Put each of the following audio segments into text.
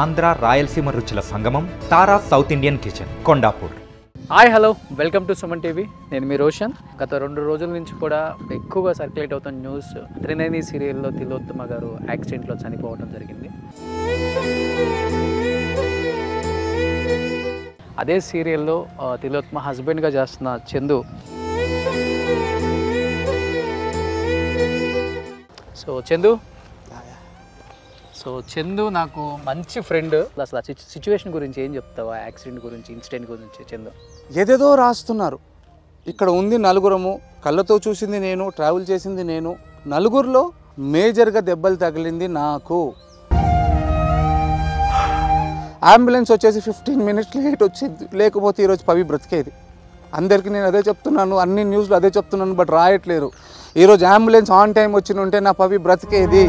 ఆంధ్ర రాయలసీమ రుచుల సంగమం Tara south Indian kitchen Kondapur. Hi hello, welcome to Suman TV. నేను మీ రోషన్. గత 2 రోజుల నుంచి కూడా ఎక్కువగా సర్క్యులేట్ అవుతున్న న్యూస్, త్రినేని సీరియల్లో తిలోత్తమ గారు యాక్సిడెంట్లో చనిపోవడం జరిగింది. అదే సీరియల్లో తిలోత్తమ హస్బెండ్గా చేస్తున్న చందు నాకు మంచి ఫ్రెండ్. అసలు ఆ సిచ్యువేషన్ గురించి ఏం చెప్తావా? యాక్సిడెంట్ గురించి, ఇన్సిడెంట్ గురించి. చందు ఏదేదో రాస్తున్నారు. ఇక్కడ ఉంది నలుగురము, కళ్ళతో చూసింది నేను, ట్రావెల్ చేసింది నేను. నలుగురిలో మేజర్గా దెబ్బలు తగిలింది నాకు. అంబులెన్స్ వచ్చేసి 15 మినిట్స్ లేట్ వచ్చింది. లేకపోతే ఈరోజు పవి బ్రతికేది. అందరికీ నేను అదే చెప్తున్నాను, అన్ని న్యూస్లో అదే చెప్తున్నాను, బట్ రాయట్లేరు. ఈరోజు అంబులెన్స్ ఆన్ టైం వచ్చి ఉంటే నా పవి బ్రతికేది.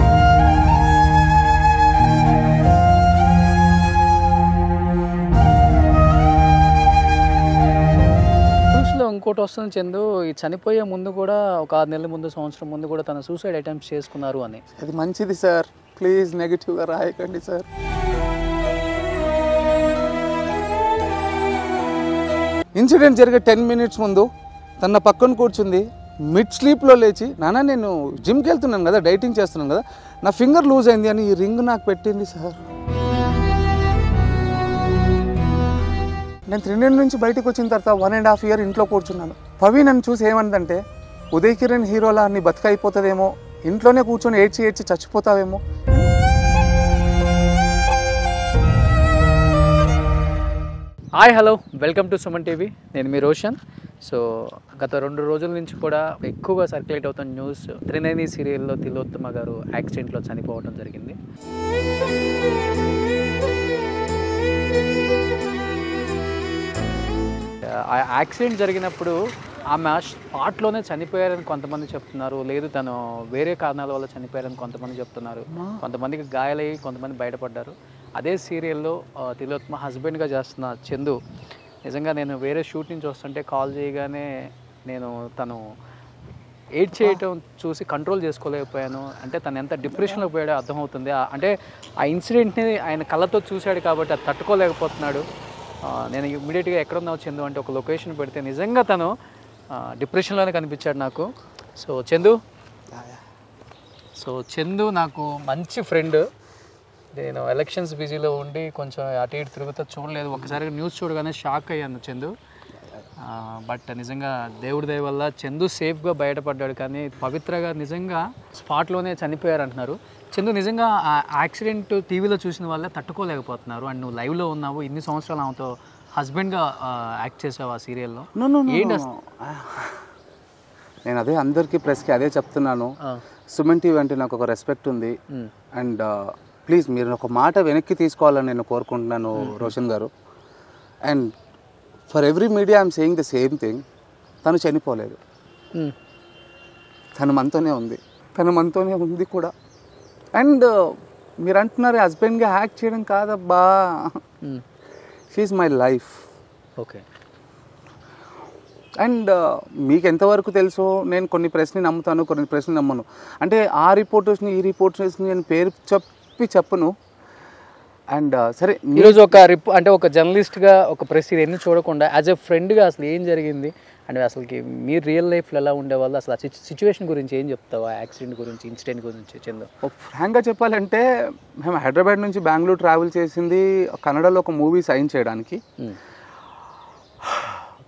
ఇంకోటి వస్తుంది చందు, ఈ చనిపోయే ముందు కూడా ఒక 6 నెలల ముందు, సంవత్సరం ముందు కూడా తన సూసైడ్ అటెంప్ట్ చేసుకున్నారు అని. అది మంచిది సార్, ప్లీజ్ నెగిటివ్గా రాయకండి సార్. ఇన్సిడెంట్ జరిగే 10 మినిట్స్ ముందు తన పక్కన కూర్చుంది. మిడ్ స్లీప్లో లేచి, నాన్న నేను జిమ్కి వెళ్తున్నాను కదా, డైటింగ్ చేస్తున్నాను కదా, నా ఫింగర్ లూజ్ అయింది అని ఈ రింగ్ నాకు పెట్టింది సార్. నేను 3 నుంచి బయటకు వచ్చిన తర్వాత 1.5 year ఇంట్లో కూర్చున్నాను. పవి నన్ను చూసి ఏమందంటే, ఉదయ్ కిరణ్ హీరోలా నీ బతుకైపోతుందేమో, ఇంట్లోనే కూర్చొని ఏడ్చి చచ్చిపోతావేమో. Hi hello, welcome to Suman TV. నేను మీ రోషన్. సో గత 2 రోజుల నుంచి కూడా ఎక్కువగా సర్క్యులేట్ అవుతున్న న్యూస్, త్రినేని సీరియల్లో తిలోత్తమ గారు యాక్సిడెంట్లో చనిపోవడం జరిగింది. ఆ యాక్సిడెంట్ జరిగినప్పుడు ఆమె స్పాట్లోనే చనిపోయారని కొంతమంది చెప్తున్నారు, లేదు తను వేరే కారణాల వల్ల చనిపోయారని కొంతమంది చెప్తున్నారు. కొంతమందికి గాయాలయ్యి కొంతమంది బయటపడ్డారు. అదే సీరియల్లో తిలోత్తమ హస్బెండ్గా చేస్తున్న చందు, నిజంగా నేను వేరే షూట్ నుంచి వస్తుంటే కాల్ చేయగానే నేను తను ఎయిడ్ చేయటం చూసి కంట్రోల్ చేసుకోలేకపోయాను. అంటే తను ఎంత డిప్రెషన్లో పోయాడో అర్థమవుతుంది. అంటే ఆ ఇన్సిడెంట్ని ఆయన కళ్ళతో చూశాడు కాబట్టి అది తట్టుకోలేకపోతున్నాడు. నేను ఇమ్మీడియట్గా ఎక్కడున్నావు చందు అంటే ఒక లొకేషన్ పెడితే నిజంగా తను డిప్రెషన్లోనే కనిపించాడు నాకు. చందు నాకు మంచి ఫ్రెండ్. నేను ఎలక్షన్స్ బిజీలో ఉండి కొంచెం అటు ఇటు తిరుగుతా చూడలేదు. ఒకసారి న్యూస్ చూడగానే షాక్ అయ్యాను చందు. బట్ నిజంగా దేవుడి దయ వల్ల చందు సేఫ్గా బయటపడ్డాడు. కానీ పవిత్రగా నిజంగా స్పాట్లోనే చనిపోయారు అంటున్నారు. చందు, నిజంగా ఆ యాక్సిడెంట్ టీవీలో చూసిన వాళ్ళే తట్టుకోలేకపోతున్నారు. అండ్ నువ్వు లైవ్లో ఉన్నావు, ఇన్ని సంవత్సరాలు ఆమెతో హస్బెండ్గా యాక్ట్ చేసావు ఆ సీరియల్లో. నేను అదే అందరికీ ప్రెస్కి అదే చెప్తున్నాను. సుమన్ టీవీ అంటే నాకు ఒక రెస్పెక్ట్ ఉంది. అండ్ ప్లీజ్ మీరు ఒక మాట వెనక్కి తీసుకోవాలని నేను కోరుకుంటున్నాను రోషన్ గారు. And for every media I'm saying the same thing. తను చనిపోలేదు, తను మనతోనే ఉంది కూడా. అండ్ మీరు అంటున్నారు హస్బెండ్గా యాక్ట్ చేయడం కాదబ్బా, she's my life. Okay. And మీకు ఎంతవరకు తెలుసో నేను కొన్ని ప్రెస్ని నమ్ముతాను, కొన్ని ప్రెస్ని నమ్మను. అంటే ఆ రిపోర్టర్స్ని ఈ రిపోర్టర్స్ని నేను పేరు చెప్పను. అండ్ సరే, ఈరోజు అంటే ఒక జర్నలిస్ట్గా ఒక ప్రెస్ ఇవన్నీ చూడకుండా యాజ్ ఎ ఫ్రెండ్గా అసలు ఏం జరిగింది అంటే అసలుకి మీరు రియల్ లైఫ్లో ఎలా ఉండేవాళ్ళు, అసలు ఆ సిచ్యువేషన్ గురించి ఏం చెప్తావా? యాక్సిడెంట్ గురించి, ఇన్సిడెంట్ గురించి చందు. ఫ్రాంక్గా చెప్పాలంటే మేము హైదరాబాద్ నుంచి బెంగళూరు ట్రావెల్ చేసింది కన్నడలో ఒక మూవీ సైన్ చేయడానికి.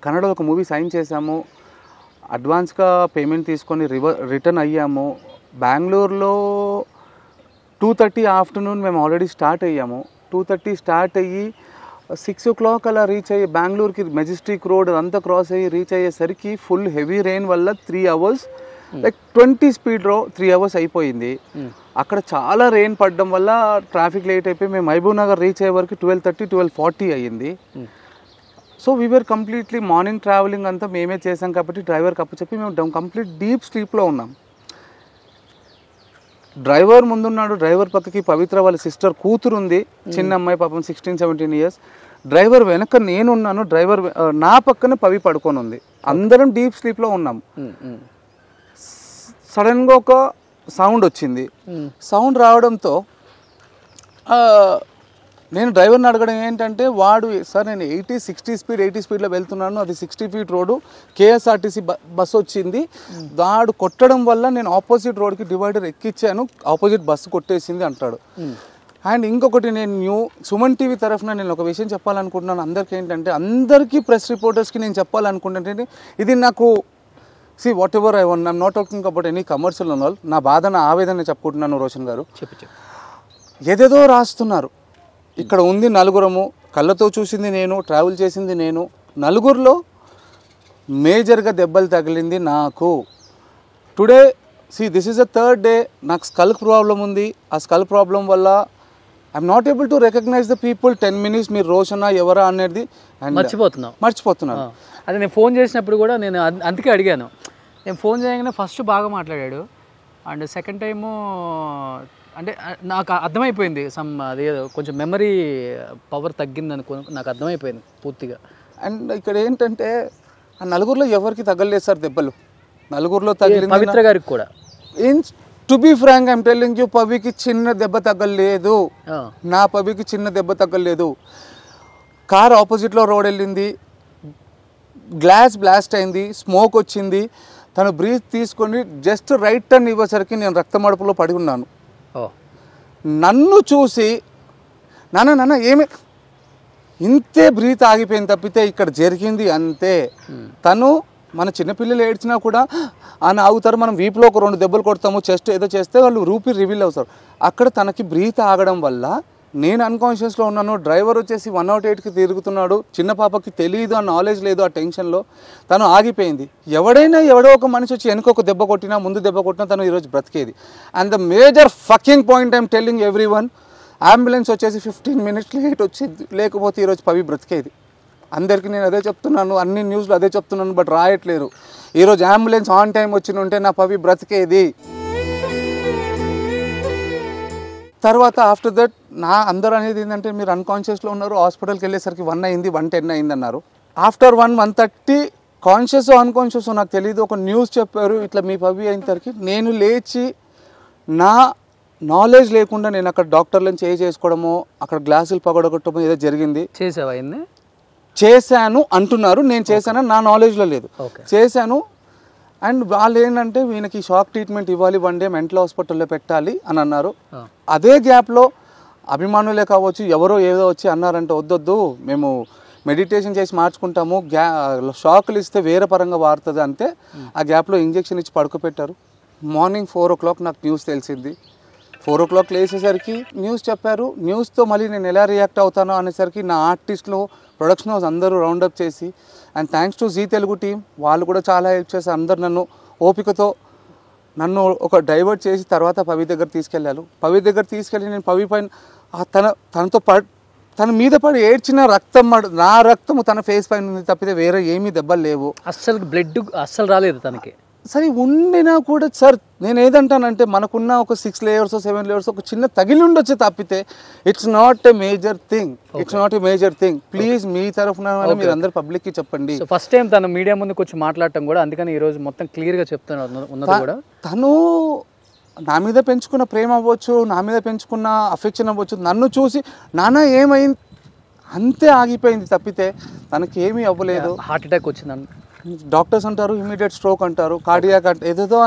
కన్నడలో ఒక మూవీ సైన్ చేసాము, అడ్వాన్స్గా పేమెంట్ తీసుకొని రిటర్న్ అయ్యాము. బెంగళూరులో 2:30 ఆఫ్టర్నూన్ మేము ఆల్రెడీ స్టార్ట్ అయ్యాము. 2:30 స్టార్ట్ అయ్యి 6 o'clock అలా రీచ్ అయ్యి బెంగళూరుకి మెజెస్టిక్ రోడ్ అంతా క్రాస్ అయ్యి రీచ్ అయ్యేసరికి ఫుల్ హెవీ రెయిన్ వల్ల 3 hours లైక్ 20 స్పీడ్లో 3 hours అయిపోయింది. అక్కడ చాలా రెయిన్ పడడం వల్ల ట్రాఫిక్ లేట్ అయిపోయి మేము మహబూబ్ నగర్ రీచ్ అయ్యే వరకు 12:30, 12:40 అయ్యింది. So we're completely morning travelling అంతా మేమే చేసాం కాబట్టి డ్రైవర్కి అప్పచెప్పి మేము కంప్లీట్ డీప్ స్లీప్లో ఉన్నాం. డ్రైవర్ ముందున్నాడు, డ్రైవర్ పక్కకి పవిత్ర వాళ్ళ సిస్టర్ కూతురు ఉంది, చిన్న అమ్మాయి పాపం 16-17 years. డ్రైవర్ వెనక నేనున్నాను, డ్రైవర్ నా పక్కన పవి పడుకొని ఉంది. అందరం డీప్ స్లీప్లో ఉన్నాం. సడన్గా ఒక సౌండ్ వచ్చింది. సౌండ్ రావడంతో నేను డ్రైవర్ని అడగడం ఏంటంటే వాడు సార్ నేను 80 స్పీడ్లో వెళ్తున్నాను, అది 60 ఫీట్ రోడ్డు, కేఎస్ఆర్టీసీ బస్సు వచ్చింది, వాడు కొట్టడం వల్ల నేను ఆపోజిట్ రోడ్కి డివైడర్ ఎక్కించాను, ఆపోజిట్ బస్సు కొట్టేసింది అంటాడు. అండ్ ఇంకొకటి నేను సుమన్ టీవీ తరఫున నేను ఒక విషయం చెప్పాలనుకుంటున్నాను అందరికీ ఏంటంటే, అందరికీ ప్రెస్ రిపోర్టర్స్కి నేను చెప్పాలనుకుంటుంటే, ఇది నాకు what ever I want, I'm not talking about any commercial and all, నా బాధ నా ఆవేదన చెప్పుకుంటున్నాను రోషన్ గారు. ఏదేదో రాస్తున్నారు. ఇక్కడ ఉంది నలుగురము, కళ్ళతో చూసింది నేను, ట్రావెల్ చేసింది నేను, నలుగురిలో మేజర్గా దెబ్బలు తగిలింది నాకు. Today this is the third day, నాకు స్కల్ ప్రాబ్లం ఉంది. ఆ స్కల్ ప్రాబ్లం వల్ల I'm not able to recognise the people. 10 minutes మీరు రోషనా ఎవరా అనేది మర్చిపోతున్నాను. అదే నేను ఫోన్ చేసినప్పుడు కూడా నేను అందుకే అడిగాను. నేను ఫోన్ చేయగానే ఫస్ట్ బాగా మాట్లాడాడు, అండ్ సెకండ్ టైము అంటే నాకు అర్థమైపోయింది అది కొంచెం మెమరీ పవర్ తగ్గింది అనుకో, నాకు అర్థమైపోయింది పూర్తిగా. అండ్ ఇక్కడ ఏంటంటే ఆ నలుగురిలో ఎవరికి తగ్గలేదు సార్ దెబ్బలు, నలుగురిలో తగిలింది పవిత్ర గారికి కూడా. To be frank I'm telling you, పవికి చిన్న దెబ్బ తగ్గలేదు, నా పవికి చిన్న దెబ్బ తగ్గలేదు. కార్ ఆపోజిట్లో రోడ్ వెళ్ళింది, గ్లాస్ బ్లాస్ట్ అయింది, స్మోక్ వచ్చింది, తను బ్రీత్ తీసుకొని జస్ట్ రైట్ టర్న్ ఇవ్వేసరికి నేను రక్తమడుపులో పడి ఉన్నాను. నన్ను చూసి నాన్న ఏమి ఇంతే బ్రీత్ ఆగిపోయింది తప్పితే ఇక్కడ జరిగింది అంతే. తను మన చిన్నపిల్లలు ఏడ్చినా కూడా అని ఆగుతారు, మనం వీపులో ఒక 2 దెబ్బలు కొడతాము, చెస్ట్ ఏదో చేస్తే వాళ్ళు రూపీ రివీల్ అవుతారు. అక్కడ తనకి బ్రీత్ ఆగడం వల్ల నేను అన్కాన్షియస్లో ఉన్నాను. డ్రైవర్ వచ్చేసి 108కి తిరుగుతున్నాడు, చిన్న పాపకి తెలియదు, ఆ నాలెడ్జ్ లేదు, ఆ టెన్షన్లో తను ఆగిపోయింది. ఎవడో ఒక మనిషి వచ్చి వెనుక ఒక దెబ్బ కొట్టినా, ముందు దెబ్బ కొట్టినా తను ఈరోజు బ్రతికేది. And the major fucking point I'm telling everyone, ambulance వచ్చేసి 15 minutes లేట్ వచ్చింది, లేకపోతే ఈరోజు పవి బ్రతికేది. అందరికీ నేను అదే చెప్తున్నాను, అన్ని న్యూస్లో అదే చెప్తున్నాను, బట్ రాయట్లేరు. ఈరోజు అంబులెన్స్ ఆన్ టైం వచ్చి ఉంటే నా పవి బ్రతికేది. తర్వాత ఆఫ్టర్ దట్ అందరూ అనేది ఏంటంటే మీరు అన్కాన్షియస్లో ఉన్నారు, హాస్పిటల్కి వెళ్ళేసరికి 1 అయింది, 1:10 అయింది అన్నారు. ఆఫ్టర్ 1:30 కాన్షియస్ అన్కాన్షియస్ నాకు తెలియదు, ఒక న్యూస్ చెప్పారు ఇట్లా మీ పవి అయినసరికి నేను లేచి నా నాలెడ్జ్ లేకుండా నేను అక్కడ డాక్టర్లను చేసుకోవడము, అక్కడ గ్లాసులు పగడగొట్టడము ఏదో జరిగింది. చేశాను అంటున్నారు, నేను చేశానని నా నాలెడ్జ్లో లేదు, చేశాను. అండ్ వాళ్ళు ఏంటంటే వీళ్ళకి షాక్ ట్రీట్మెంట్ ఇవ్వాలి, 1 day మెంటల్ హాస్పిటల్లో పెట్టాలి అని అన్నారు. అదే గ్యాప్లో అభిమానులే కావచ్చు ఎవరో ఏదో వచ్చి అన్నారంటే వద్దొద్దు మేము మెడిటేషన్ చేసి మార్చుకుంటాము, షాకులు ఇస్తే వేరే పరంగా వాడుతుంది అంతే. ఆ గ్యాప్లో ఇంజెక్షన్ ఇచ్చి పడుకోబెట్టారు. మార్నింగ్ 4 o'clock నాకు న్యూస్ తెలిసింది. 4 o'clock లేచేసరికి న్యూస్ చెప్పారు. న్యూస్తో మళ్ళీ నేను ఎలా రియాక్ట్ అవుతానో అనేసరికి నా ఆర్టిస్టులు, ప్రొడక్షన్ హౌస్ అందరూ రౌండప్ చేసి, and thanks to Zee Telugu team, వాళ్ళు కూడా చాలా హెల్ప్ చేసి అందరు నన్ను ఓపికతో నన్ను ఒక డైవర్ట్ చేసి తర్వాత పవి దగ్గర తీసుకెళ్ళారు. పవి దగ్గర తీసుకెళ్ళి నేను పవి పైన తన మీద పడి ఏడ్చిన రక్తం, నా రక్తము తన ఫేస్ పైన ఉంది తప్పితే వేరే ఏమీ దెబ్బలు లేవు. అస్సలు బ్లడ్ అస్సలు రాలేదు తనకి. సరే ఉండినా కూడా సార్ నేను ఏదంటానంటే మనకున్న ఒక 6 layers 7 layers ఒక చిన్న తగిలి ఉండొచ్చు తప్పితే it's not a major thing. Please మీ తరఫున మీరు అందరు పబ్లిక్కి చెప్పండి. ఫస్ట్ టైం తను మీడియా ముందుకు వచ్చి మాట్లాడటం కూడా, అందుకని ఈరోజు మొత్తం క్లియర్గా చెప్తున్నారు. తను నా మీద పెంచుకున్న ప్రేమ అవ్వచ్చు, నా మీద పెంచుకున్న అఫెక్షన్ అవ్వచ్చు, నన్ను చూసి నాన్న ఏమైంది అంతే ఆగిపోయింది తప్పితే తనకి ఏమీ అవ్వలేదు. హార్ట్ అటాక్ వచ్చిందని డాక్టర్స్ అంటారు, ఇమీడియట్ స్ట్రోక్ అంటారు, కార్డియాక్ ఏదేదో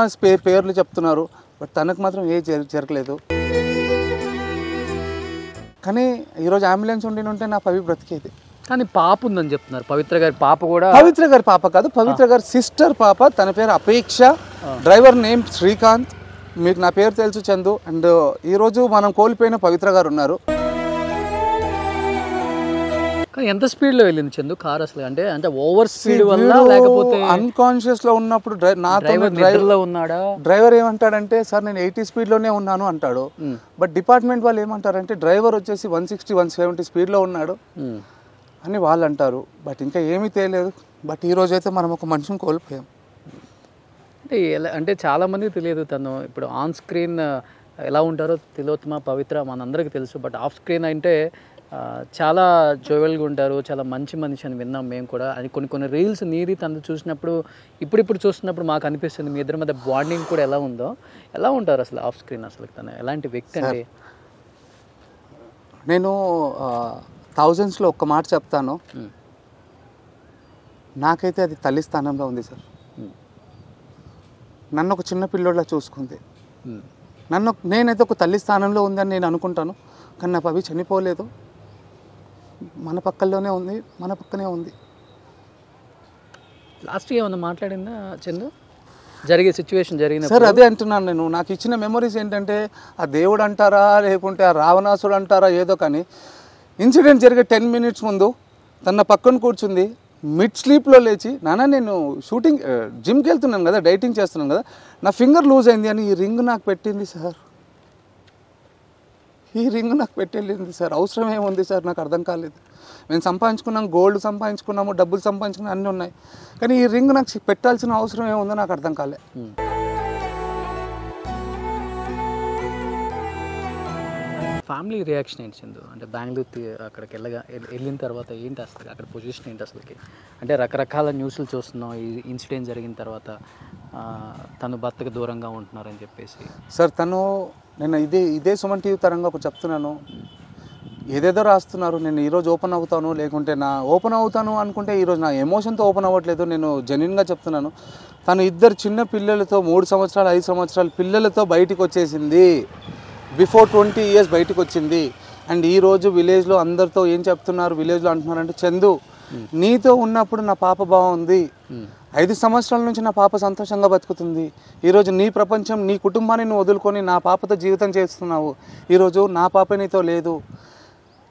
పేర్లు చెప్తున్నారు, బట్ తనకు మాత్రం ఏ జరగలేదు. కానీ ఈరోజు అంబులెన్స్ ఉంటే నా పవి బ్రతికేది. కానీ పాప ఉందని చెప్తున్నారు, పవిత్ర గారి పాప కూడా. పవిత్ర గారి పాప కాదు, పవిత్ర గారి సిస్టర్ పాప, తన పేరు అపేక్ష, డ్రైవర్ నేమ్ శ్రీకాంత్, మీకు నా పేరు తెలుసు చందు. అండ్ ఈరోజు మనం కోల్పోయిన పవిత్ర గారు ఉన్నారు. ఎంత స్పీడ్లో వెళ్ళింది చందు కార్ అసలు? అంటే ఓవర్ స్పీడ్ వల్ల లేకపోతే అన్కాన్షియస్ లో ఉన్నప్పుడు ఉన్నాడా? డ్రైవర్ ఏమంటాడంటే సార్ నేను 80 స్పీడ్లోనే ఉన్నాను అంటాడు, బట్ డిపార్ట్మెంట్ వాళ్ళు ఏమంటారంటే డ్రైవర్ వచ్చేసి 160 170 స్పీడ్లో ఉన్నాడు అని వాళ్ళు అంటారు. బట్ ఇంకా ఏమీ తెలియదు. బట్ ఈ రోజు అయితే మనం ఒక మనిషిని కోల్పోయాం. అంటే చాలా మందికి తెలియదు తను ఇప్పుడు ఆన్ స్క్రీన్ ఎలా ఉంటారో తిలోత్తమ పవిత్ర మనందరికీ తెలుసు, బట్ ఆఫ్ స్క్రీన్ అంటే చాలా జోవెల్గా ఉంటారు, చాలా మంచి మనిషి అని విన్నాం మేము కూడా. అది కొన్ని రీల్స్ నీది తను చూసినప్పుడు ఇప్పుడు చూస్తున్నప్పుడు మాకు అనిపిస్తుంది మీ ఇద్దరి మధ్య బాండింగ్ కూడా ఎలా ఉందో. ఎలా ఉంటారు అసలు ఆఫ్ స్క్రీన్? అసలు తను ఎలాంటి వ్యక్తి అండి? నేను థౌజండ్స్లో ఒక్క మాట చెప్తాను, నాకైతే అది తల్లి స్థానంలో ఉంది సార్. నన్ను ఒక చిన్న పిల్లోడ్లా చూసుకుంది. నేనైతే ఒక తల్లి స్థానంలో ఉందని నేను అనుకుంటాను. కానీ నా పవి చనిపోలేదు, మన పక్కల్లోనే ఉంది, మన పక్కనే ఉంది. లాస్ట్గా ఏమన్నా మాట్లాడిందా చందు జరిగే సిచ్యువేషన్ జరిగిన? సార్ అదే అంటున్నాను నేను. నాకు ఇచ్చిన మెమరీస్ ఏంటంటే ఆ దేవుడు అంటారా లేకుంటే ఆ రావణాసుడు అంటారా ఏదో, కానీ ఇన్సిడెంట్ జరిగే 10 minutes ముందు తన పక్కన కూర్చుంది, మిడ్ స్లీప్లో లేచి, నాన్న నేను షూటింగ్ జిమ్కి వెళ్తున్నాను కదా, డైటింగ్ చేస్తున్నాను కదా, నా ఫింగర్ లూజ్ అయింది అని ఈ రింగ్ నాకు పెట్టింది సార్. ఈ రింగ్ నాకు పెట్టెళ్ళింది సార్. అవసరం ఏముంది సార్, నాకు అర్థం కాలేదు. మేము సంపాదించుకున్నాం, గోల్డ్ సంపాదించుకున్నాము, డబ్బులు సంపాదించుకున్నాం, అన్నీ ఉన్నాయి, కానీ ఈ రింగ్ నాకు పెట్టాల్సిన అవసరం ఏముందో నాకు అర్థం కాలేదు. ఫ్యామిలీ రియాక్షన్ ఏంటి చందు? అంటే బెంగళూరు అక్కడికి వెళ్ళిన తర్వాత ఏంటి అసలు అక్కడ పొజిషన్ ఏంటి అసలుకి? అంటే రకరకాల న్యూస్లు చూస్తున్నాం ఈ ఇన్సిడెంట్ జరిగిన తర్వాత, తను భర్తకు దూరంగా ఉంటున్నారని చెప్పేసి. సార్ నేను ఇదే సుమన్ టీవీ తరంగా ఒక చెప్తున్నాను, ఏదేదో రాస్తున్నారు, నేను ఈరోజు ఓపెన్ అవుతాను లేకుంటే ఓపెన్ అవుతాను అనుకుంటే ఈరోజు నా ఎమోషన్తో ఓపెన్ అవ్వట్లేదు. నేను జెన్యున్గా చెప్తున్నాను, తను 2 చిన్న పిల్లలతో 3 సంవత్సరాలు 5 సంవత్సరాల పిల్లలతో బయటికి వచ్చేసింది. బిఫోర్ 20 years బయటకు వచ్చింది. అండ్ ఈరోజు విలేజ్లో అందరితో ఏం చెప్తున్నారు, విలేజ్లో అంటున్నారంటే, చందు నీతో ఉన్నప్పుడు నా పాప బాగుంది, 5 సంవత్సరాల నుంచి నా పాప సంతోషంగా బతుకుతుంది, ఈరోజు నీ ప్రపంచం నీ కుటుంబాన్ని నువ్వు వదులుకొని నా పాపతో జీవితం చేస్తున్నావు, ఈరోజు నా పాప నీతో లేదు,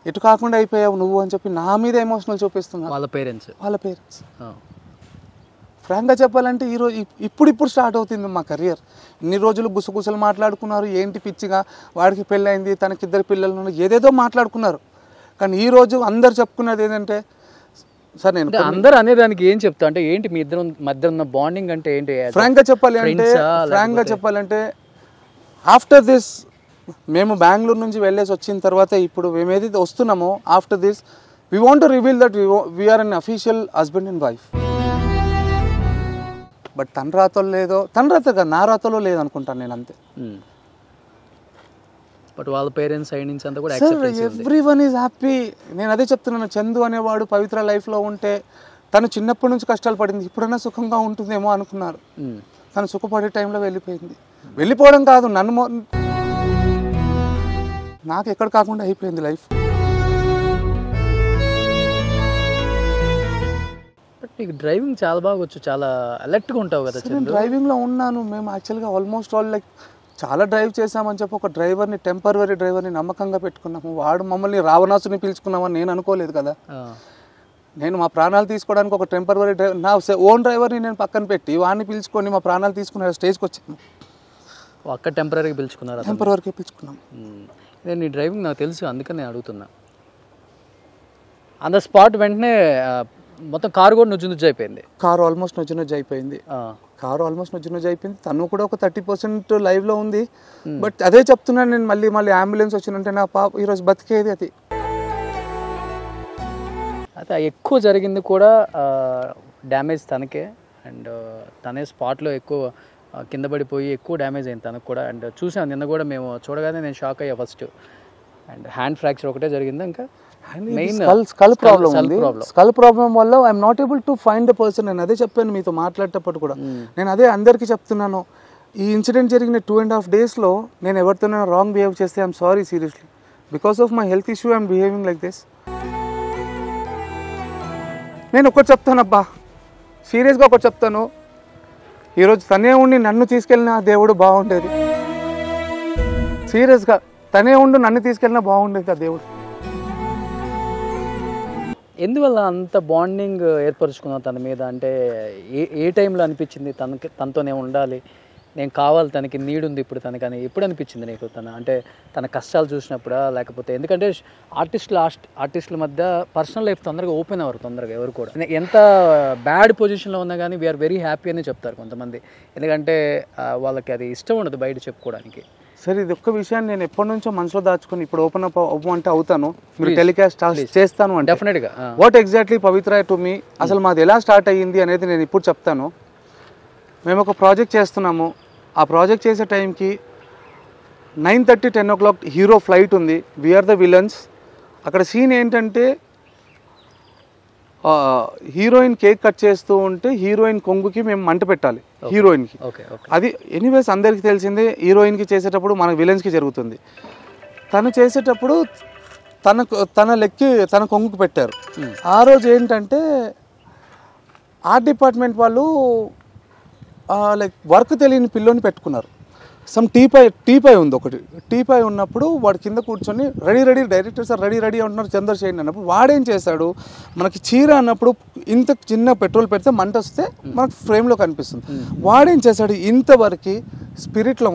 ఎటు కాకుండా అయిపోయావు నువ్వు అని చెప్పి నా మీద ఎమోషనల్ చూపిస్తున్నారు వాళ్ళ పేరెంట్స్. ఫ్రాంక్గా చెప్పాలంటే ఈరోజు ఇప్పుడు స్టార్ట్ అవుతుంది మా కెరియర్. ఇన్ని రోజులు గుసగుసలు మాట్లాడుకున్నారు, ఏంటి పిచ్చిగా వాడికి పెళ్ళైంది, తనకి 2 పిల్లలు, ఏదేదో మాట్లాడుకున్నారు. కానీ ఈరోజు అందరు చెప్పుకున్నది ఏంటంటే, సార్ నేను అందరూ అనేదానికి ఏం చెప్తా అంటే ఏంటి మీ ఇద్దరు మధ్య ఉన్న బాండింగ్ అంటే ఏంటి? ఫ్రాంక్గా చెప్పాలంటే ఆఫ్టర్ దిస్ మేము బెంగళూరు నుంచి వెళ్ళేసి వచ్చిన తర్వాత ఇప్పుడు మేము ఏదైతే వస్తున్నామో, after this we want to reveal that we are unofficial husband and wife. But తన రాతలో లేదో, నా రాతలో లేదనుకుంటాను నేను, అంతే. బట్ వాళ్ళ పేరెంట్స్ సైడ్ నుంచి అంతా కూడా ఎవ్రీవన్ ఈజ్ హ్యాపీ. నేను అదే చెప్తున్నాను, చందు అనేవాడు పవిత్ర లైఫ్లో ఉంటే తను చిన్నప్పటి నుంచి కష్టాలు పడింది, ఇప్పుడైనా సుఖంగా ఉంటుందేమో అనుకున్నారు. తను సుఖపడే టైంలో వెళ్ళిపోవడం కాదు, నాకు ఎక్కడ కాకుండా అయిపోయింది లైఫ్. బట్ నీకు డ్రైవింగ్ చాలా బాగా వచ్చు, చాలా అలర్ట్గా ఉంటావు కదా? నేను డ్రైవింగ్లో ఉన్నాను. మేము యాక్చువల్గా ఆల్మోస్ట్ ఆల్ చాలా డ్రైవ్ చేసామని చెప్పి ఒక టెంపరరీ డ్రైవర్ని నమ్మకంగా పెట్టుకున్నాము. వాడు మమ్మల్ని రావణాసుని పిలుచుకున్నామని నేను అనుకోలేదు కదా. నేను మా ప్రాణాలు తీసుకోవడానికి ఒక టెంపరరీ డ్రైవర్, నా ఓన్ డ్రైవర్ని నేను పక్కన పెట్టి వాడిని పిలుచుకొని మా ప్రాణాలు తీసుకునే స్టేజ్కి వచ్చాము. అక్కడ టెంపరీగా పిలుచుకున్నాం. నేను నీ డ్రైవింగ్ నాకు తెలుసు, అందుకని నేను అడుగుతున్నా. ఆన్ ద స్పాట్ వెంటనే మొత్తం కారు కూడా నుజ్జు అయిపోయింది. కారు ఆల్మోస్ట్ నుజ్జు అయిపోయింది. తను కూడా ఒక 30% లైవ్లో ఉంది. బట్ అదే చెప్తున్నాను నేను, మళ్ళీ అంబులెన్స్ వచ్చిందంటే నా పాప ఈరోజు బతికేది. అది అయితే ఎక్కువ జరిగింది కూడా డ్యామేజ్ తనకే, అండ్ తనే స్పాట్లో ఎక్కువ కింద పడిపోయి ఎక్కువ డ్యామేజ్ అయింది తనకు కూడా. అండ్ చూసాను నిన్న కూడా, మేము చూడగానే నేను షాక్ అయ్యా ఫస్ట్. అండ్ హ్యాండ్ ఫ్రాక్చర్ ఒకటే జరిగింది, ఇంకా మెయిన్ స్కల్ ప్రాబ్లం వల్ల I'm not able to find the person. నేను అదే చెప్పాను మీతో మాట్లాడేటప్పుడు కూడా, నేను అదే అందరికీ చెప్తున్నాను. ఈ ఇన్సిడెంట్ జరిగిన 2.5 daysలో నేను ఎవరితోనైనా రాంగ్ బిహేవ్ చేస్తే I'm sorry seriously. Because of my health issue I'm behaving like this. నేను ఒకటి చెప్తాను అబ్బా, సీరియస్గా ఒకటి చెప్తాను, ఈరోజు తనే ఉండి నన్ను తీసుకెళ్ళిన దేవుడు బాగుండేది. సీరియస్గా తనే ఉండి నన్ను తీసుకెళ్ళినా బాగుండేది ఆ దేవుడు. ఎందువల్ల అంత బాండింగ్ ఏర్పరచుకున్నావు తన మీద? అంటే ఏ టైంలో అనిపించింది తనతోనే ఉండాలి, నేను కావాలి, తనకి నీడ్ ఉంది ఇప్పుడు తనకని ఎప్పుడు అనిపించింది నీకు? అంటే తన కష్టాలు చూసినప్పుడా, లేకపోతే ఎందుకంటే ఆర్టిస్టుల మధ్య పర్సనల్ లైఫ్ తొందరగా ఓపెన్ అవ్వరు తొందరగా ఎవరు కూడా. ఎంత బ్యాడ్ పొజిషన్లో ఉన్నా కానీ వీఆర్ వెరీ హ్యాపీ అని చెప్తారు కొంతమంది, ఎందుకంటే వాళ్ళకి అది ఇష్టం ఉండదు బయట చెప్పుకోవడానికి. సరే, ఇది ఒక్క విషయాన్ని నేను ఎప్పటి నుంచో మనసులో దాచుకొని ఇప్పుడు ఓపెన్ అప్ అవ్వమంటే అవుతాను, మీరు టెలికాస్ట్ చేస్తాను అంటే డెఫినెట్గా. What exactly Pavitra to me, అసలు మాది ఎలా స్టార్ట్ అయ్యింది అనేది నేను ఇప్పుడు చెప్తాను. మేము ఒక ప్రాజెక్ట్ చేస్తున్నాము. ఆ ప్రాజెక్ట్ చేసే టైంకి 9:30, 10 o'clock హీరో ఫ్లైట్ ఉంది. We're the villains. అక్కడ సీన్ ఏంటంటే హీరోయిన్ కేక్ కట్ చేస్తూ ఉంటే హీరోయిన్ కొంగుకి మేము మంట పెట్టాలి హీరోయిన్కి. అది ఎనీవేస్ అందరికీ తెలిసిందే, హీరోయిన్కి చేసేటప్పుడు మన విలన్స్కి జరుగుతుంది. తను చేసేటప్పుడు తన కొంగుకి పెట్టారు. ఆ రోజు ఏంటంటే ఆర్ట్ డిపార్ట్మెంట్ వాళ్ళు లైక్ వర్క్ తెలియని పిల్లోని పెట్టుకున్నారు. సమ్ టీపై ఉంది ఒకటి. టీపై ఉన్నప్పుడు వాడు కింద కూర్చొని రెడీ డైరెక్టర్ సార్ రెడీ అంటున్నారు చంద్రశేఖర్ అన్నప్పుడు వాడేం చేశాడు, మనకి చీర అన్నప్పుడు ఇంత చిన్న పెట్రోల్ పెడితే మంట వస్తే మనకు ఫ్రేమ్లో కనిపిస్తుంది. వాడేం చేశాడు, ఇంతవరకు స్పిరిట్లో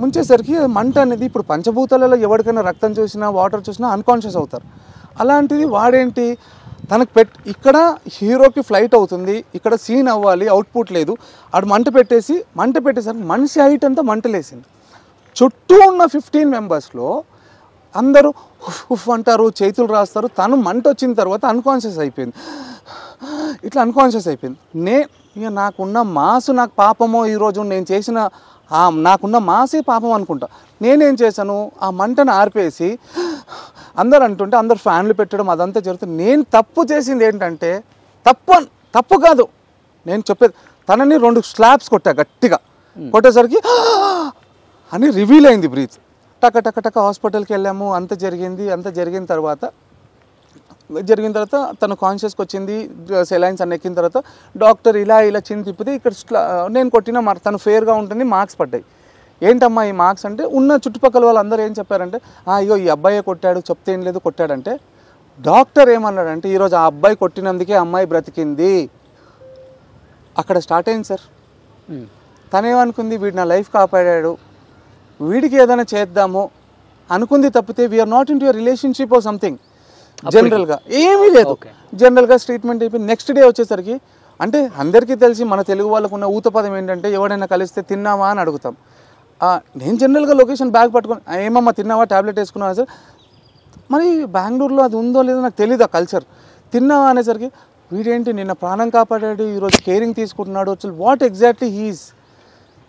ముంచేసరికి మంట అనేది ఇప్పుడు పంచభూతాలలో ఎవరికైనా రక్తం చూసినా వాటర్ చూసినా అన్కాన్షియస్ అవుతారు. అలాంటిది వాడేంటి తనకు ఇక్కడ హీరోకి ఫ్లైట్ అవుతుంది, ఇక్కడ సీన్ అవ్వాలి, అవుట్పుట్ లేదు, ఆడు మంట పెట్టేసరికి మనిషి హైట్ అంతా మంటలేసింది. చుట్టూ ఉన్న 15 మెంబర్స్లో అందరూ ఉఫ్ అంటారు, చేతులు రాస్తారు. తను మంట వచ్చిన తర్వాత అన్కాన్షియస్ అయిపోయింది. ఇక నాకున్న మాసు నాకు పాపమో ఈరోజు నేను చేసిన నాకున్న మాసే పాపం అనుకుంటా. నేనేం చేశాను, ఆ మంటను ఆర్పేసి అందరు అంటుంటే అందరు ఫ్యాన్లు పెట్టడం అదంతా జరుగుతుంది. నేను తప్పు చేసింది ఏంటంటే తప్పు కాదు నేను చెప్పేది, తనని 2 స్లాబ్స్ కొట్టా గట్టిగా. కొట్టేసరికి అని రివీల్ అయింది బ్రీత్. టక హాస్పిటల్కి వెళ్ళాము. అంత జరిగిన తర్వాత తను కాన్షియస్కి వచ్చింది. సెలైన్స్ అన్ని ఎక్కిన తర్వాత డాక్టర్ ఇలా చిన్న తిప్పితే ఇక్కడ నేను కొట్టిన తను ఫేర్గా ఉంటుంది, మార్క్స్ పడ్డాయి. ఏంటమ్మా ఈ మార్క్స్ అంటే, ఉన్న చుట్టుపక్కల వాళ్ళందరూ ఏం చెప్పారంటే, అయ్యో ఈ అబ్బాయే కొట్టాడు, చెప్తే ఏం లేదు కొట్టాడంటే. డాక్టర్ ఏమన్నాడంటే, ఈరోజు ఆ అబ్బాయి కొట్టినందుకే అమ్మాయి బ్రతికింది. అక్కడ స్టార్ట్ అయింది సార్. తనేమనుకుంది, వీడు నా లైఫ్ కాపాడాడు, వీడికి ఏదైనా చేద్దాము అనుకుంది తప్పితే we're not into your relationship or something. జనరల్గా ఏమీ లేదు. జనరల్గా ట్రీట్మెంట్ అయిపోయింది. నెక్స్ట్ డే వచ్చేసరికి అంటే అందరికీ తెలిసి మన తెలుగు వాళ్ళకు ఉన్న ఊతపదం ఏంటంటే, ఎవడైనా కలిస్తే తిన్నావా అని అడుగుతాం. నేను జనరల్గా లొకేషన్ బ్యాగ్ పట్టుకొని ఏమమ్మా తిన్నావా, ట్యాబ్లెట్ వేసుకున్నావా సార్, మరి బెంగళూరులో అది ఉందో లేదో నాకు తెలియదు ఆ కల్చర్. తిన్నావా అనేసరికి వీడేంటి నిన్న ప్రాణం కాపాడాడు, ఈరోజు కేరింగ్ తీసుకుంటున్నాడు, అసలు వాట్ ఎగ్జాక్ట్లీ హీస్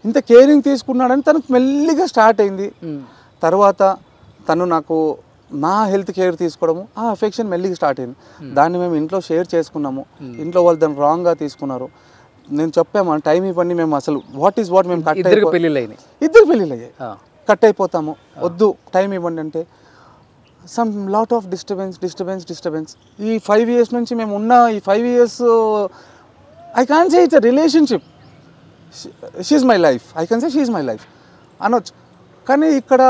ఇంత కేరింగ్ తీసుకున్నాడని తనకు మెల్లిగా స్టార్ట్ అయింది. తర్వాత తను నాకు నా హెల్త్ కేర్ తీసుకోవడము, ఆ అఫెక్షన్ మెల్లిగా స్టార్ట్ అయింది. దాన్ని మేము ఇంట్లో షేర్ చేసుకున్నాము. ఇంట్లో వాళ్ళు దాన్ని రాంగ్గా తీసుకున్నారు. నేను చెప్పాము టైం ఇవ్వండి, మేము అసలు వాట్ మేము ఇద్దరు పెళ్ళిళ్ళు అయ్యాయి, కట్ అయిపోతాము, వద్దు టైం ఇవ్వండి అంటే సమ్ లాట్ ఆఫ్ డిస్టర్బెన్స్. ఈ 5 years నుంచి మేము ఉన్న ఈ 5 years I can say it's a relationship. She's my life, I can say she's my life అనొచ్చు. కానీ ఇక్కడ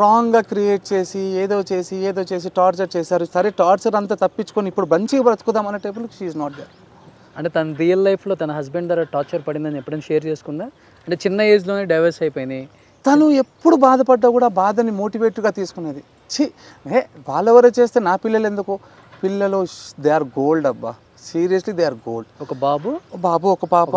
రాంగ్గా క్రియేట్ చేసి ఏదో చేసి టార్చర్ చేశారు. సరే టార్చర్ అంతా తప్పించుకొని ఇప్పుడు మంచిగా బ్రతుకుదాం అనే టైపులో షీఈ్ నాట్ దేర్. అంటే తన రియల్ లైఫ్లో తన హస్బెండ్ ద్వారా టార్చర్ పడిందని ఎప్పుడైనా షేర్ చేసుకుందా? అంటే చిన్న ఏజ్లోనే డైవర్స్ అయిపోయింది. తను ఎప్పుడు బాధపడ్డా కూడా బాధని మోటివేట్గా తీసుకునేది. వాళ్ళెవరో చేస్తే నా పిల్లలు ఎందుకు, పిల్లలు దే ఆర్ గోల్డ్ అబ్బా, సీరియస్లీ దే ఆర్ గోల్డ్. ఒక బాబు ఒక పాప.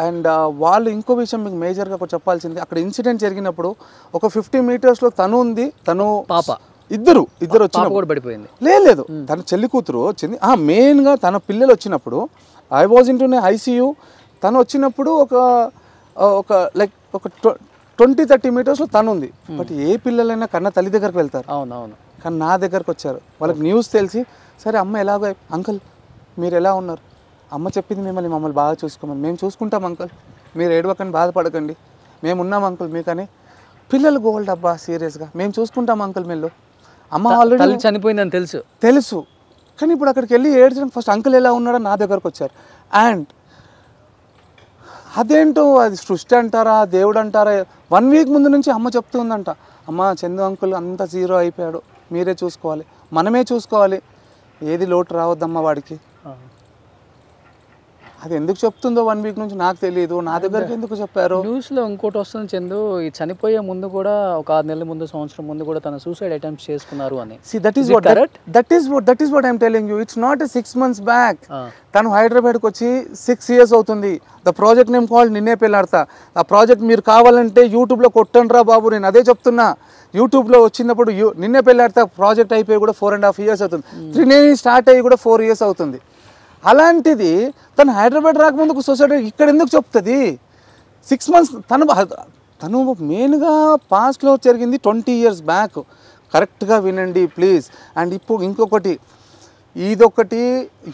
అండ్ వాళ్ళు ఇంకో విషయం మీకు మేజర్గా చెప్పాల్సింది, అక్కడ ఇన్సిడెంట్ జరిగినప్పుడు ఒక 50 meters తను ఉంది, తను పాప ఇద్దరు వచ్చినప్పుడు పడిపోయింది. లేదు తన చెల్లి కూతురు వచ్చింది. మెయిన్గా తన పిల్లలు వచ్చినప్పుడు I was in to ICU. తను వచ్చినప్పుడు ఒక లైక్ ఒక 20-30 meters తను ఉంది. బట్ ఏ పిల్లలైనా కన్నా తల్లి దగ్గరకు వెళ్తారు. అవునవును. కానీ నా దగ్గరకు వచ్చారు. వాళ్ళకి న్యూస్ తెలిసి, సరే అమ్మ ఎలాగో, అంకుల్ మీరు ఎలా ఉన్నారు, అమ్మ చెప్పింది మమ్మల్ని బాగా చూసుకోమని. మేము చూసుకుంటాం అంకుల్, మీరు ఏడవకండి, బాధపడకండి, మేము ఉన్నాం అంకుల్ మీకని. పిల్లలు గోల్డ్ అబ్బా, సీరియస్గా మేము చూసుకుంటాం అంకుల్. మీరు అమ్మ ఆల్రెడీ చనిపోయిందని తెలుసు కానీ ఇప్పుడు అక్కడికి వెళ్ళి ఏడ్చడం, ఫస్ట్ అంకుల్ ఎలా ఉన్నాడో నా దగ్గరకు వచ్చారు. అండ్ అదేంటో అది సృష్టి అంటారా దేవుడు అంటారా, 1 week ముందు నుంచి అమ్మ చెప్తుందంట, అమ్మ చందు అంకుల్ అంతా 0 అయిపోయాడు, మీరే చూసుకోవాలి, మనమే చూసుకోవాలి, ఏది లోటు రావద్దమ్మా వాడికి. అది ఎందుకు చెప్తుందో 1 week నుంచి నాకు తెలియదు, నా దగ్గరికి ఎందుకు చెప్పారు. న్యూస్లో ఇంకోటి వస్తుంది చందు, ఈ చనిపోయే ముందు కూడా ఒక 6 నెలల ముందు, సంవత్సరం ముందు కూడా తన సూసైడ్ అటెంప్ట్స్ చేసుకున్నారు అని. That is what I'm telling you. It's not 6 months back. తను హైదరాబాద్కి వచ్చి 6 years అవుతుంది. ద ప్రాజెక్ట్ నేమ్ కాల్డ్ నిన్నే పెళ్ళాడతా. ఆ ప్రాజెక్ట్ మీరు కావాలంటే యూట్యూబ్లో కొట్టండి రా బాబు, నేను అదే చెప్తున్నా. యూట్యూబ్లో వచ్చినప్పుడు నిన్నే పెళ్ళాడతా ప్రాజెక్ట్ అయిపోయి కూడా 4.5 years అవుతుంది. 3 స్టార్ట్ అయ్యి కూడా 4 years అవుతుంది. అలాంటిది తను హైదరాబాద్ రాకముందుకు సొసైటీ ఇక్కడ ఎందుకు చెప్తుంది? 6 months తను మెయిన్గా పాస్ట్లో జరిగింది 20 years బ్యాక్. కరెక్ట్గా వినండి ప్లీజ్. అండ్ ఇప్పుడు ఇంకొకటి, ఇదొకటి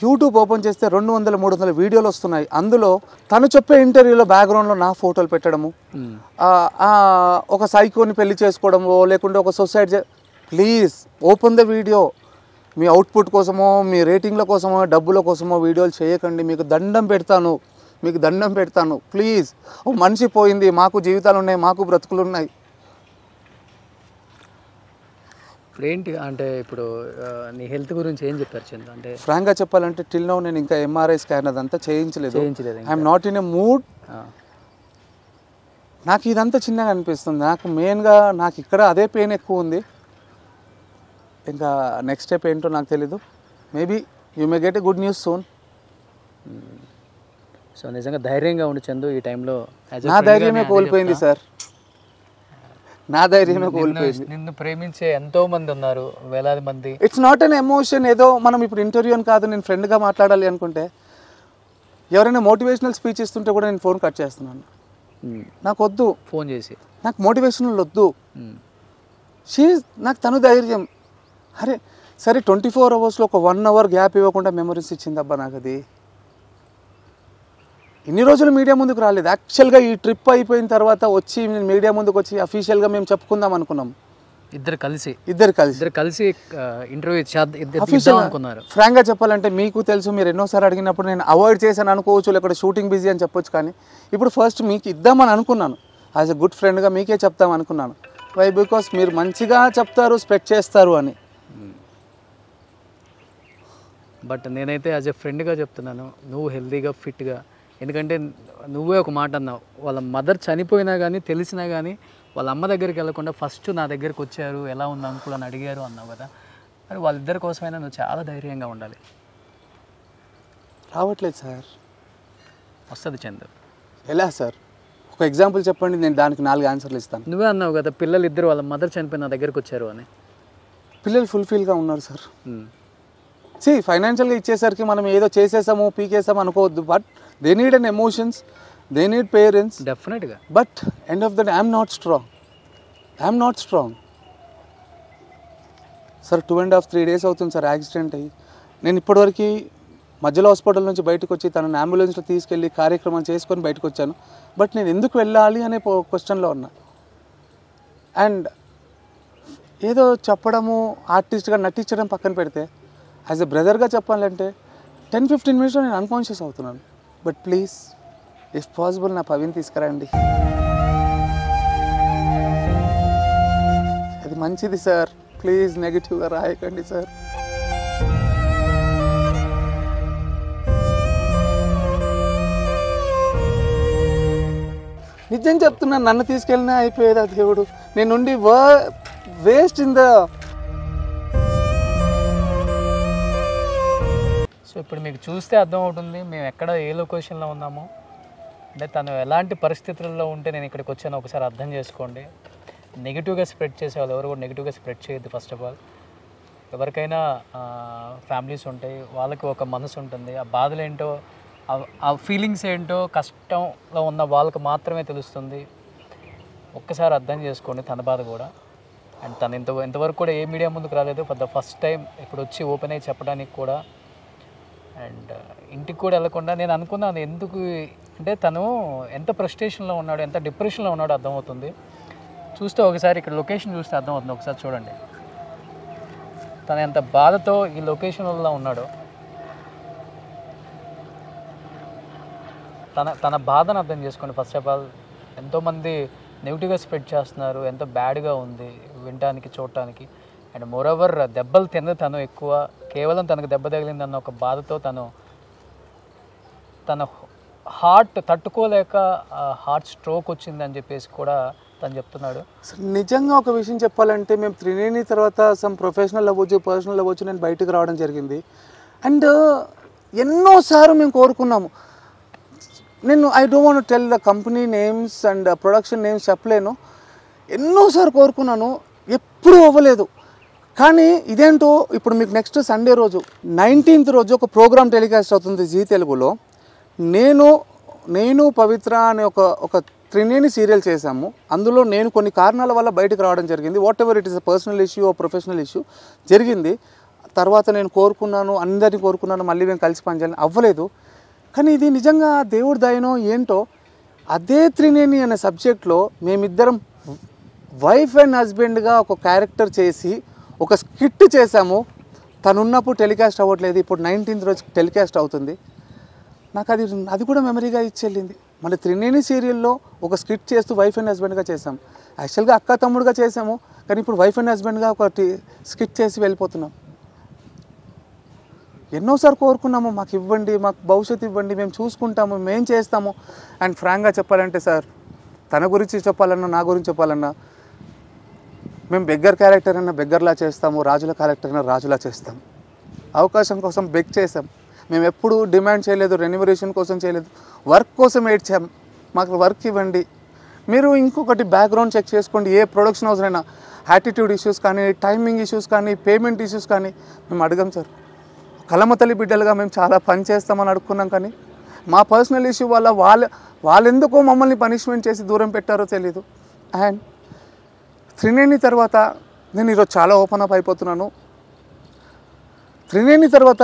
యూట్యూబ్ ఓపెన్ చేస్తే 200-300 వీడియోలు వస్తున్నాయి. అందులో తను చెప్పే ఇంటర్వ్యూలో బ్యాక్గ్రౌండ్లో నా ఫోటోలు పెట్టడము, ఒక సైకోని పెళ్లి చేసుకోవడమో లేకుంటే ఒక society. Please open the video. Me output కోసమో మీ రేటింగ్ల కోసమో డబ్బుల కోసమో వీడియోలు చేయకండి. మీకు దండం పెడతాను ప్లీజ్. ఓ మనిషి పోయింది, మాకు జీవితాలు ఉన్నాయి, మాకు బ్రతుకులు ఉన్నాయి. ఇప్పుడు ఏంటి అంటే ఇప్పుడు నీ హెల్త్ గురించి ఏం చెప్పారు చంద్ర? అంటే ఫ్రాంక్గా చెప్పాలంటే టిల్ నౌ నేను ఇంకా ఎంఆర్ఐ స్కాన్ అదంతా చేయించలేదు. I'm not in a mood. నాకు ఇదంతా చిన్నగా అనిపిస్తుంది. నాకు మెయిన్గా నాకు ఇక్కడ అదే పెయిన్ ఎక్కువ ఉంది. ఇంకా నెక్స్ట్ స్టెప్ ఏంటో నాకు తెలీదు. Maybe you may get a good news soon. So నిజంగా ధైర్యంగా ఉండి చందు ఈ టైంలో. నా ధైర్యమే కోల్పోయింది సార్, నా ధైర్యమే కోల్పోయింది. నిన్ను ప్రేమించే ఎంతో మంది ఉన్నారు, వేలాది మంది. It's not an emotion. ఏదో మనం ఇప్పుడు ఇంటర్వ్యూ అని కాదు, నేను ఫ్రెండ్గా మాట్లాడాలి అనుకుంటే ఎవరైనా మోటివేషనల్ స్పీచ్ ఇస్తుంటే కూడా నేను ఫోన్ కట్ చేస్తున్నాను. నాకు వద్దు, ఫోన్ చేసి నాకు మోటివేషనల్ వద్దు. నాకు తను ధైర్యం. అరే సరే 24 అవర్స్లో ఒక 1 అవర్ గ్యాప్ ఇవ్వకుండా మెమరీస్ ఇచ్చిందబ్బా నాకు. అది ఇన్ని రోజులు మీడియా ముందుకు రాలేదు. యాక్చువల్గా ఈ ట్రిప్ అయిపోయిన తర్వాత వచ్చి మీడియా ముందుకు వచ్చి అఫీషియల్గా మేము చెప్పుకుందాం అనుకున్నాం. ఇద్దరు కలిసి ఇంటర్వ్యూ అనుకున్నారు. ఫ్రాంక్గా చెప్పాలంటే మీకు తెలుసు, మీరు ఎన్నోసారి అడిగినప్పుడు నేను అవాయిడ్ చేశాను అనుకోవచ్చు, లేకపోతే షూటింగ్ బిజీ అని చెప్పొచ్చు. కానీ ఇప్పుడు ఫస్ట్ మీకు ఇద్దామని అనుకున్నాను. యాజ్ ఎ గుడ్ ఫ్రెండ్గా మీకే చెప్తాం అనుకున్నాను. వై? బికాస్ మీరు మంచిగా చెప్తారు, స్ప్రెడ్ చేస్తారు అని. బట్ నేనైతే యాజ్ ఎ ఫ్రెండ్గా చెప్తున్నాను, నువ్వు హెల్తీగా ఫిట్గా. ఎందుకంటే నువ్వే ఒక మాట అన్నావు, వాళ్ళ మదర్ చనిపోయినా కానీ తెలిసినా కానీ వాళ్ళ అమ్మ దగ్గరికి వెళ్ళకుండా ఫస్ట్ నా దగ్గరికి వచ్చారు, ఎలా ఉంది అంకుల్ అని అడిగారు అన్నావు కదా. మరి వాళ్ళిద్దరి కోసమైనా నువ్వు చాలా ధైర్యంగా ఉండాలి. రావట్లేదు సార్. వస్తుంది చందు. ఎలా సార్? ఒక ఎగ్జాంపుల్ చెప్పండి, నేను దానికి 4 ఆన్సర్లు ఇస్తాను. నువ్వే అన్నావు కదా పిల్లలు ఇద్దరు వాళ్ళ మదర్ చనిపోయి నా దగ్గరికి వచ్చారు అని. పిల్లలు ఫుల్ఫిల్గా ఉన్నారు సార్. ఫైనాన్షియల్గా ఇచ్చేసరికి మనం ఏదో చేసేసాము పీకేసాము అనుకోవద్దు. But they need an emotions, they need parents డెఫినెట్గా. But end of the day I'm not strong sir. 2.5-3 days అవుతుంది సార్ యాక్సిడెంట్ అయ్యి. నేను ఇప్పటివరకు మధ్యలో హాస్పిటల్ నుంచి బయటకు వచ్చి తనని అంబులెన్స్లో తీసుకెళ్ళి కార్యక్రమం చేసుకొని బయటకు వచ్చాను. బట్ నేను ఎందుకు వెళ్ళాలి అనే క్వశ్చన్లో ఉన్నా. అండ్ ఏదో చెప్పడము, ఆర్టిస్ట్గా నటించడం పక్కన పెడితే యాజ్ ఎ బ్రదర్గా చెప్పాలంటే 10-15 minutesలో నేను అన్కాన్షియస్ అవుతున్నాను. బట్ ప్లీజ్ ఇఫ్ పాసిబుల్ నా పవిని తీసుకురండి. అది మంచిది సార్. ప్లీజ్ నెగిటివ్గా రాయకండి సార్. నిజం చెప్తున్నాను, నన్ను తీసుకెళ్ళినా అయిపోయేది ఆ దేవుడు. నేను ఉండి వేస్ట్ ఇన్ ద. సో ఇప్పుడు మీకు చూస్తే అర్థం అవుతుంది మేము ఎక్కడ ఏ లొకేషన్లో ఉన్నామో. అంటే తను ఎలాంటి పరిస్థితుల్లో ఉంటే నేను ఇక్కడికి వచ్చానో ఒకసారి అర్థం చేసుకోండి. నెగిటివ్గా స్ప్రెడ్ చేసేవాళ్ళు ఎవరు కూడా నెగిటివ్గా స్ప్రెడ్ చేయొద్దు. ఫస్ట్ ఆఫ్ ఆల్ ఎవరికైనా ఫ్యామిలీస్ ఉంటాయి, వాళ్ళకి ఒక మనసు ఉంటుంది. ఆ బాధలు ఏంటో, ఆ ఫీలింగ్స్ ఏంటో కష్టంలో ఉన్న వాళ్ళకి మాత్రమే తెలుస్తుంది. ఒక్కసారి అర్థం చేసుకోండి తన బాధ కూడా. అండ్ తను ఇంతవరకు కూడా ఏ మీడియా ముందుకు రాలేదు. ఫర్ ద ఫస్ట్ టైం ఇప్పుడు వచ్చి ఓపెన్ అయ్యి చెప్పడానికి కూడా. అండ్ ఇంటికి కూడా వెళ్ళకుండా నేను అనుకున్నాను ఎందుకు అంటే తను ఎంత ఫ్రస్ట్రేషన్లో ఉన్నాడో, ఎంత డిప్రెషన్లో ఉన్నాడో అర్థమవుతుంది. చూస్తే ఒకసారి ఇక్కడ లొకేషన్ చూస్తే అర్థమవుతుంది. ఒకసారి చూడండి తను ఎంత బాధతో ఈ లొకేషన్లో ఉన్నాడో. తన బాధను అర్థం చేసుకోండి. ఫస్ట్ ఆఫ్ ఆల్ ఎంతోమంది నెగిటివ్గా స్ప్రెడ్ చేస్తున్నారు, ఎంతో బ్యాడ్గా ఉంది వినటానికి చూడటానికి. అండ్ మోరోవర్ దెబ్బలు తిన్నది తను ఎక్కువ, కేవలం తనకు దెబ్బ తగిలిందన్న ఒక బాధతో తన హార్ట్ తట్టుకోలేక హార్ట్ స్ట్రోక్ వచ్చిందని చెప్పేసి కూడా తను చెప్తున్నాడు. నిజంగా ఒక విషయం చెప్పాలంటే మేము త్రినేని తర్వాత సమ్ ప్రొఫెషనల్ అవ్వచ్చు, పర్సనల్ అవ్వచ్చు, నేను బయటకు రావడం జరిగింది. అండ్ ఎన్నోసార్లు మేము కోరుకున్నాము. నేను I don't want to tell the company names and production names చెప్పలేను. ఎన్నోసార్లు కోరుకున్నాను, ఎప్పుడూ అవ్వలేదు. కానీ ఇదేంటో ఇప్పుడు మీకు నెక్స్ట్ సండే రోజు 19th రోజు ఒక ప్రోగ్రామ్ టెలికాస్ట్ అవుతుంది జీ తెలుగులో. నేను పవిత్ర అనే ఒక త్రినేని సీరియల్ చేశాము. అందులో నేను కొన్ని కారణాల వల్ల బయటకు రావడం జరిగింది. Whatever it is a personal issue or professional issue జరిగింది. తర్వాత నేను కోరుకున్నాను, అందరినీ కోరుకున్నాను మళ్ళీ మేము కలిసి పనిచేయాలని, అవ్వలేదు. కానీ ఇది నిజంగా దేవుడి దయనో ఏంటో, అదే త్రినేని అనే సబ్జెక్ట్లో మేమిద్దరం వైఫ్ అండ్ హస్బెండ్గా ఒక క్యారెక్టర్ చేసి ఒక స్కిట్ చేశాము. తను ఉన్నప్పుడు టెలికాస్ట్ అవ్వట్లేదు, ఇప్పుడు 19th రోజు టెలికాస్ట్ అవుతుంది. నాకు అది కూడా మెమరీగా ఇచ్చెళ్ళింది. మళ్ళీ త్రినేని సీరియల్లో ఒక స్కిట్ చేస్తూ వైఫ్ అండ్ హస్బెండ్గా చేసాం. యాక్చువల్గా అక్క తమ్ముడుగా చేసాము, కానీ ఇప్పుడు వైఫ్ అండ్ హస్బెండ్గా ఒకటి స్కిట్ చేసి వెళ్ళిపోతున్నాం. ఎన్నోసార్లు కోరుకున్నాము, మాకు ఇవ్వండి, మాకు భవిష్యత్తు ఇవ్వండి, మేము చూసుకుంటాము, మేము చేస్తాము. అండ్ ఫ్రాంక్గా చెప్పాలంటే సార్, తన గురించి చెప్పాలన్నా నా గురించి చెప్పాలన్నా, మేము బెగ్గర్ క్యారెక్టర్ అయినా బెగ్గర్లా చేస్తాము, రాజుల క్యారెక్టర్ అయినా రాజులా చేస్తాము. అవకాశం కోసం బెగ్ చేసాం. మేము ఎప్పుడు డిమాండ్ చేయలేదు, రెన్యుమరేషన్ కోసం చేయలేదు, వర్క్ కోసం ఏడ్చాం. మాకు వర్క్ ఇవ్వండి. మీరు ఇంకొకటి బ్యాక్గ్రౌండ్ చెక్ చేసుకోండి, ఏ ప్రొడక్షన్ హౌస్ అయినా యాటిట్యూడ్ ఇష్యూస్ కానీ, టైమింగ్ ఇష్యూస్ కానీ, పేమెంట్ ఇష్యూస్ కానీ మేము అడగం సార్. కలమతల్లి బిడ్డలుగా మేము చాలా పని చేస్తామని అడుక్కున్నాం, కానీ మా పర్సనల్ ఇష్యూ వల్ల వాళ్ళెందుకో మమ్మల్ని పనిష్మెంట్ చేసి దూరం పెట్టారో తెలీదు. అండ్ త్రినేని తర్వాత నేను ఈరోజు చాలా ఓపెన్ అప్ అయిపోతున్నాను. త్రినేని తర్వాత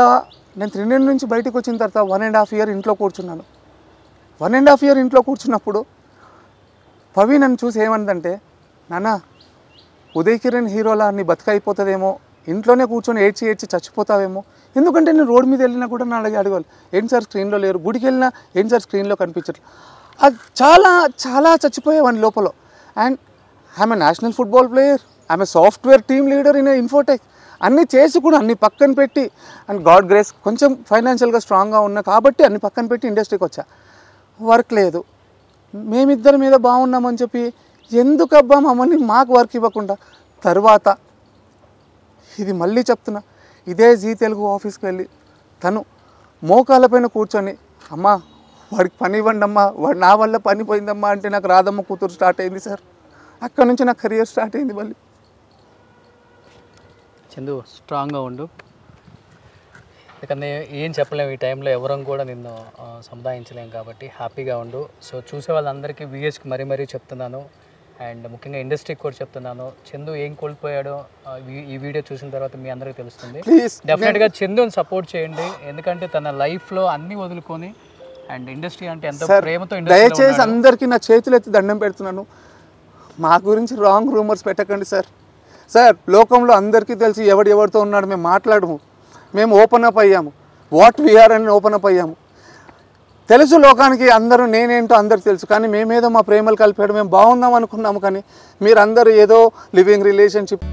నేను త్రినేని నుంచి బయటకు వచ్చిన తర్వాత 1.5 year ఇంట్లో కూర్చున్నాను. 1.5 year ఇంట్లో కూర్చున్నప్పుడు పవి నన్ను చూసి ఏమందంటే, నాన్న ఉదయ్ కిరణ్ హీరోలా నీ బతుకైపోతుందేమో, ఇంట్లోనే కూర్చొని ఏడ్చి చచ్చిపోతావేమో. ఎందుకంటే నేను రోడ్ మీద వెళ్ళినా కూడా నా అడగాలి, ఏంటి సార్ స్క్రీన్లో లేరు, గుడికి వెళ్ళినా ఏంటి సార్ స్క్రీన్లో కనిపించట్లేదు. అది చాలా చాలా చచ్చిపోయేవాడిని లోపల. And I'm a national football player, I'm a software team leader in Infotech. అన్నీ చేసి కూడా అన్ని పక్కన పెట్టి, అండ్ గాడ్ గ్రేస్ కొంచెం ఫైనాన్షియల్గా స్ట్రాంగ్గా ఉన్నా కాబట్టి అన్ని పక్కన పెట్టి ఇండస్ట్రీకి వచ్చా. వర్క్ లేదు, మేమిద్దరి మీద బాగున్నామని చెప్పి ఎందుకబ్బా మమ్మల్ని మాకు వర్క్ ఇవ్వకుండా. తర్వాత ఇది మళ్ళీ చెప్తున్నా, ఇదే జీ తెలుగు ఆఫీస్కి వెళ్ళి తను మోకాళ్ళపైన కూర్చొని, అమ్మా వాడికి పని ఇవ్వండి అమ్మా, వాడు నా వల్ల పని పోయిందమ్మా అంటే నాకు రాధమ్మ కూతురు స్టార్ట్ అయింది సార్. అక్కడ నుంచి నా కెరియర్ స్టార్ట్ అయింది. మళ్ళీ చందు స్ట్రాంగ్గా ఉండు, ఎందుకంటే ఏం చెప్పలేము ఈ టైంలో, ఎవరం కూడా నిన్ను సముదాయించలేము కాబట్టి హ్యాపీగా ఉండు. సో చూసే వాళ్ళందరికీ విఎస్కి మరీ చెప్తున్నాను, అండ్ ముఖ్యంగా ఇండస్ట్రీకి కూడా చెప్తున్నాను, చందు ఏం కోల్పోయాడో ఈ వీడియో చూసిన తర్వాత మీ అందరికీ తెలుస్తుంది. డెఫినెట్గా చందుని సపోర్ట్ చేయండి, ఎందుకంటే తన లైఫ్లో అన్నీ వదులుకొని అండ్ ఇండస్ట్రీ అంటే ఎంతో ప్రేమతో. దయచేసి అందరికీ నా చేతులు ఎత్తి దండం పెడుతున్నాను, మా గురించి రాంగ్ రూమర్స్ పెట్టకండి సార్. సార్ లోకంలో అందరికీ తెలిసి ఎవరితో ఉన్నాడు, మేము మాట్లాడము, మేము ఓపెన్ అప్ అయ్యాము, వాట్ వీఆర్ అని ఓపెన్ అప్ అయ్యాము. తెలుసు లోకానికి అందరూ నేనేంటో అందరికి తెలుసు, కానీ మేమేదో మా ప్రేమలు కలిపాడు, మేము బాగున్నాం అనుకున్నాము, కానీ మీరందరూ ఏదో లివింగ్ రిలేషన్షిప్